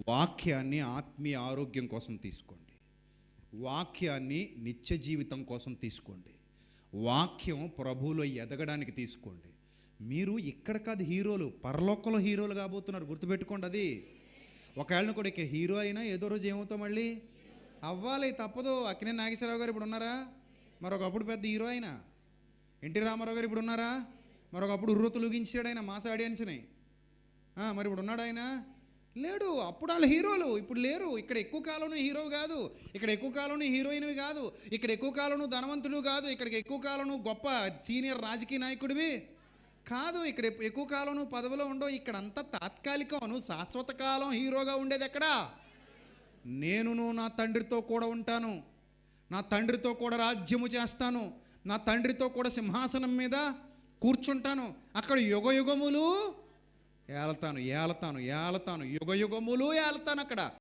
వాక్యాన్ని ఆత్మీయ ఆరోగ్యం కోసం తీసుకోండి. వాక్యాన్ని నిత్య జీవితం కోసం తీసుకోండి. వాక్యం ప్రభువులో ఎదగడానికి తీసుకోండి. మీరు ఇక్కడ కాదు హీరోలు, పరలోకంలో హీరోలు కాబోతున్నారు. గుర్తుపెట్టుకోండి. అది ఒకవేళ కూడా ఇక హీరో అయినా ఏదో రోజు ఏమవుతాం, మళ్ళీ అవ్వాలి, తప్పదు. అక్కినేని నాగేశ్వరరావు గారు ఇప్పుడు ఉన్నారా? మరొకప్పుడు పెద్ద హీరో అయినా. ఎన్టీ రామారావు గారు ఇప్పుడు ఉన్నారా? మరొకప్పుడు ఉర్రూతులు ఊగించాడు ఆయన మాస్ ఆడియన్స్ని. మరి ఇప్పుడు ఉన్నాడు ఆయన? లేడు. అప్పుడు వాళ్ళు హీరోలు, ఇప్పుడు లేరు. ఇక్కడ ఎక్కువ కాలం హీరో కాదు, ఇక్కడ ఎక్కువ కాలం హీరోయిన్వి కాదు, ఇక్కడ ఎక్కువ కాలం ధనవంతుడు కాదు, ఇక్కడికి ఎక్కువ కాలం గొప్ప సీనియర్ రాజకీయ నాయకుడివి కాదు, ఇక్కడ ఎక్కువ కాలం పదవిలో ఉండవు. ఇక్కడంతా తాత్కాలికం. నువ్వు శాశ్వత కాలం హీరోగా ఉండేది ఎక్కడా? నేనును నా తండ్రితో కూడా ఉంటాను, నా తండ్రితో కూడా రాజ్యము చేస్తాను, నా తండ్రితో కూడా సింహాసనం మీద కూర్చుంటాను, అక్కడ యుగ యుగములు ఏలతాను, యుగ యుగములు ఏలతాను అక్కడ.